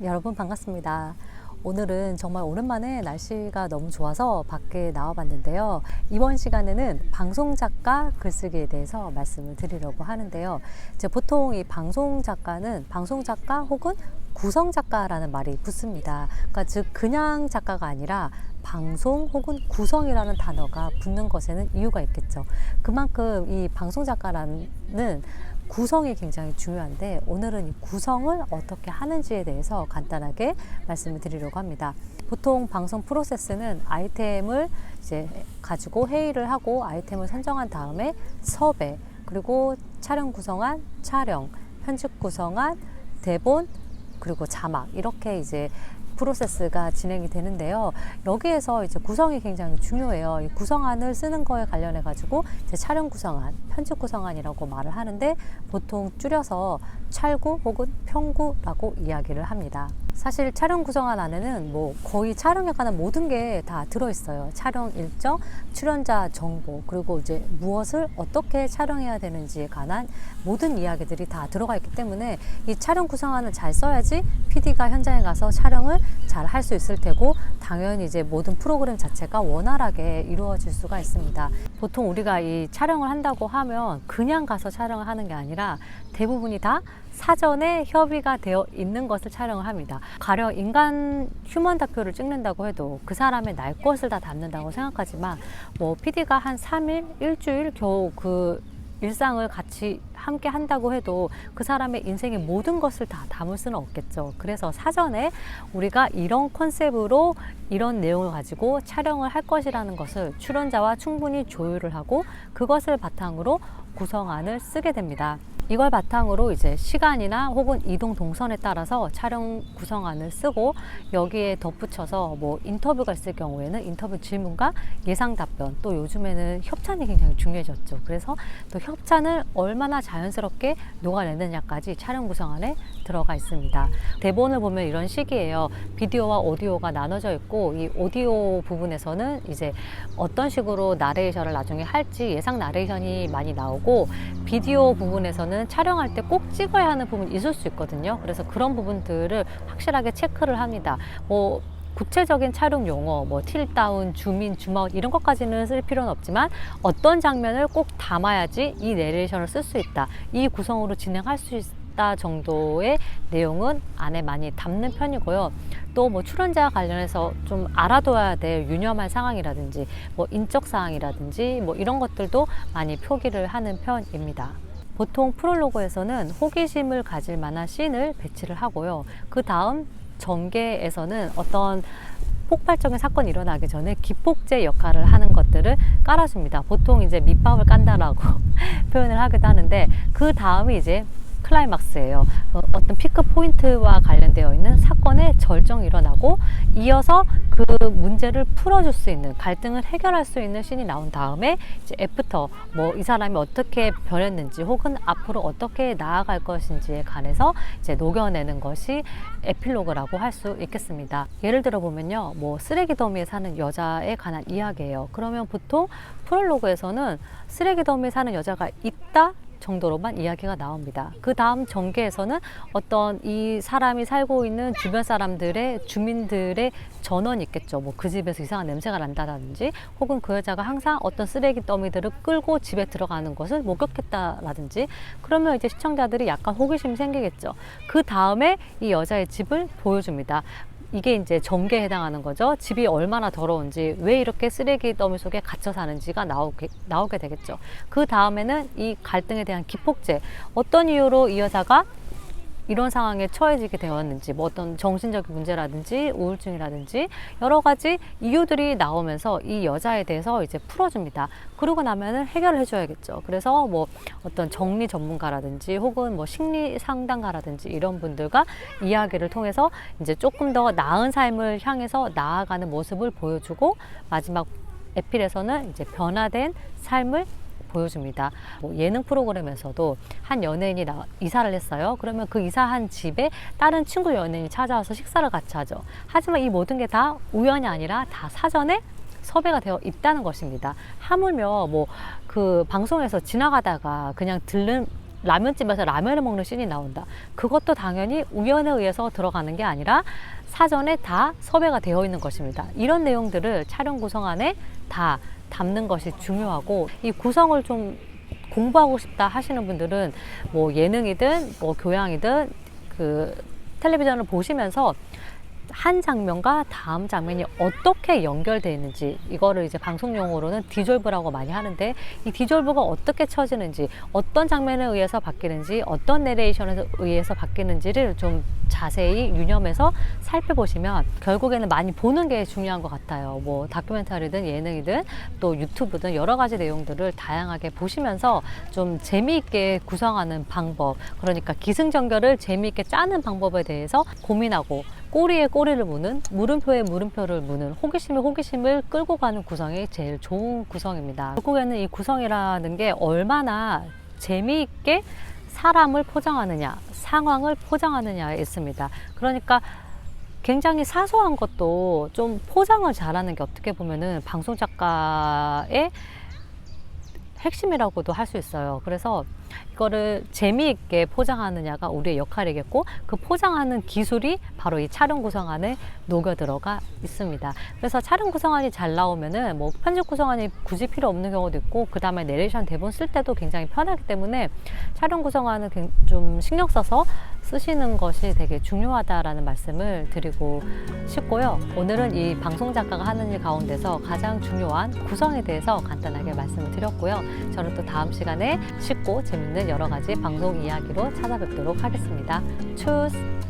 여러분 반갑습니다. 오늘은 정말 오랜만에 날씨가 너무 좋아서 밖에 나와봤는데요. 이번 시간에는 방송작가 글쓰기에 대해서 말씀을 드리려고 하는데요. 이제 보통 이 방송작가는 방송작가 혹은 구성작가라는 말이 붙습니다. 그러니까 즉 그냥 작가가 아니라 방송 혹은 구성이라는 단어가 붙는 것에는 이유가 있겠죠. 그만큼 이 방송작가라는 구성이 굉장히 중요한데, 오늘은 이 구성을 어떻게 하는지에 대해서 간단하게 말씀을 드리려고 합니다. 보통 방송 프로세스는 아이템을 이제 가지고 회의를 하고 아이템을 선정한 다음에 섭외, 그리고 촬영 구성안, 촬영, 편집 구성안, 대본, 그리고 자막, 이렇게 이제 프로세스가 진행이 되는데요. 여기에서 이제 구성이 굉장히 중요해요. 이 구성안을 쓰는 거에 관련해 가지고 이제 촬영 구성안, 편집 구성안이라고 말을 하는데, 보통 줄여서 촬구 혹은 편구라고 이야기를 합니다. 사실 촬영 구성안 안에는 뭐 거의 촬영에 관한 모든 게 다 들어있어요. 촬영 일정, 출연자 정보, 그리고 이제 무엇을 어떻게 촬영해야 되는지에 관한 모든 이야기들이 다 들어가 있기 때문에 이 촬영 구성안을 잘 써야지 PD가 현장에 가서 촬영을 잘 할 수 있을 테고, 당연히 이제 모든 프로그램 자체가 원활하게 이루어질 수가 있습니다. 보통 우리가 이 촬영을 한다고 하면 그냥 가서 촬영을 하는 게 아니라 대부분이 다 사전에 협의가 되어 있는 것을 촬영을 합니다. 가령 인간 휴먼 다큐를 찍는다고 해도 그 사람의 날 것을 다 담는다고 생각하지만, 뭐 PD가 한 3일, 일주일 겨우 그 일상을 같이 함께 한다고 해도 그 사람의 인생의 모든 것을 다 담을 수는 없겠죠. 그래서 사전에 우리가 이런 컨셉으로 이런 내용을 가지고 촬영을 할 것이라는 것을 출연자와 충분히 조율을 하고, 그것을 바탕으로 구성안을 쓰게 됩니다. 이걸 바탕으로 이제 시간이나 혹은 이동 동선에 따라서 촬영 구성안을 쓰고, 여기에 덧붙여서 뭐 인터뷰가 있을 경우에는 인터뷰 질문과 예상 답변, 또 요즘에는 협찬이 굉장히 중요해졌죠. 그래서 또 협찬을 얼마나 자연스럽게 녹아내느냐까지 촬영 구성안에 들어가 있습니다. 대본을 보면 이런 식이에요. 비디오와 오디오가 나눠져 있고, 이 오디오 부분에서는 이제 어떤 식으로 나레이션을 나중에 할지 예상 나레이션이 많이 나오고, 비디오 부분에서는 촬영할 때 꼭 찍어야 하는 부분이 있을 수 있거든요. 그래서 그런 부분들을 확실하게 체크를 합니다. 뭐 구체적인 촬영 용어, 뭐 틸다운, 줌인, 줌아웃 이런 것까지는 쓸 필요는 없지만, 어떤 장면을 꼭 담아야지 이 내레이션을 쓸 수 있다, 이 구성으로 진행할 수 있다 정도의 내용은 안에 많이 담는 편이고요. 또 뭐 출연자 관련해서 좀 알아둬야 될 유념할 상황이라든지 뭐 인적 사항이라든지 뭐 이런 것들도 많이 표기를 하는 편입니다. 보통 프롤로그에서는 호기심을 가질 만한 씬을 배치를 하고요. 그 다음 전개에서는 어떤 폭발적인 사건이 일어나기 전에 기폭제 역할을 하는 것들을 깔아줍니다. 보통 이제 밑밥을 깐다라고 표현을 하기도 하는데, 그 다음이 이제 클라이막스예요. 어떤 피크 포인트와 관련되어 있는 사건의 절정이 일어나고, 이어서 그 문제를 풀어줄 수 있는, 갈등을 해결할 수 있는 씬이 나온 다음에 이제 애프터, 뭐 이 사람이 어떻게 변했는지 혹은 앞으로 어떻게 나아갈 것인지에 관해서 이제 녹여내는 것이 에필로그라고 할 수 있겠습니다. 예를 들어 보면요, 뭐 쓰레기 더미에 사는 여자에 관한 이야기예요. 그러면 보통 프롤로그에서는 쓰레기 더미에 사는 여자가 있다 정도로만 이야기가 나옵니다. 그 다음 전개에서는 어떤 이 사람이 살고 있는 주변 사람들의, 주민들의 전원이 있겠죠. 뭐 그 집에서 이상한 냄새가 난다든지, 혹은 그 여자가 항상 어떤 쓰레기 더미들을 끌고 집에 들어가는 것을 목격했다라든지, 그러면 이제 시청자들이 약간 호기심이 생기겠죠. 그 다음에 이 여자의 집을 보여줍니다. 이게 이제 전개에 해당하는 거죠. 집이 얼마나 더러운지, 왜 이렇게 쓰레기 더미 속에 갇혀 사는지가 나오게 되겠죠. 그 다음에는 이 갈등에 대한 기폭제, 어떤 이유로 이 여자가 이런 상황에 처해지게 되었는지, 뭐 어떤 정신적인 문제라든지 우울증이라든지 여러 가지 이유들이 나오면서 이 여자에 대해서 이제 풀어줍니다. 그러고 나면은 해결을 해줘야겠죠. 그래서 뭐 어떤 정리 전문가라든지 혹은 뭐 심리 상담가라든지 이런 분들과 이야기를 통해서 이제 조금 더 나은 삶을 향해서 나아가는 모습을 보여주고, 마지막 에필에서는 이제 변화된 삶을 보여줍니다. 뭐 예능 프로그램에서도 한 연예인이 이사를 했어요. 그러면 그 이사한 집에 다른 친구 연예인이 찾아와서 식사를 같이 하죠. 하지만 이 모든 게 다 우연이 아니라 다 사전에 섭외가 되어 있다는 것입니다. 하물며 뭐 그 방송에서 지나가다가 그냥 들른 라면집에서 라면을 먹는 씬이 나온다. 그것도 당연히 우연에 의해서 들어가는 게 아니라 사전에 다 섭외가 되어 있는 것입니다. 이런 내용들을 촬영 구성안에 다 담는 것이 중요하고, 이 구성을 좀 공부하고 싶다 하시는 분들은 뭐 예능이든 뭐 교양이든 그 텔레비전을 보시면서 한 장면과 다음 장면이 어떻게 연결되어 있는지, 이거를 이제 방송 용어로는 디졸브라고 많이 하는데, 이 디졸브가 어떻게 쳐지는지, 어떤 장면에 의해서 바뀌는지, 어떤 내레이션에 의해서 바뀌는지를 좀 자세히 유념해서 살펴보시면 결국에는 많이 보는 게 중요한 것 같아요. 뭐 다큐멘터리든 예능이든 또 유튜브든 여러 가지 내용들을 다양하게 보시면서 좀 재미있게 구성하는 방법, 그러니까 기승전결을 재미있게 짜는 방법에 대해서 고민하고, 꼬리에 꼬리를 무는, 물음표에 물음표를 무는, 호기심에 호기심을 끌고 가는 구성이 제일 좋은 구성입니다. 결국에는 이 구성이라는 게 얼마나 재미있게 사람을 포장하느냐, 상황을 포장하느냐에 있습니다. 그러니까 굉장히 사소한 것도 좀 포장을 잘하는 게 어떻게 보면은 방송 작가의 핵심이라고도 할 수 있어요. 그래서 이거를 재미있게 포장하느냐가 우리의 역할이겠고, 그 포장하는 기술이 바로 이 촬영 구성안에 녹여 들어가 있습니다. 그래서 촬영 구성안이 잘 나오면은 뭐 편집 구성안이 굳이 필요 없는 경우도 있고, 그 다음에 내레이션 대본 쓸 때도 굉장히 편하기 때문에 촬영 구성안은 좀 신경 써서 쓰시는 것이 되게 중요하다라는 말씀을 드리고 싶고요. 오늘은 이 방송 작가가 하는 일 가운데서 가장 중요한 구성에 대해서 간단하게 말씀을 드렸고요. 저는 또 다음 시간에 쉽고 재밌는 여러 가지 방송 이야기로 찾아뵙도록 하겠습니다. 추스!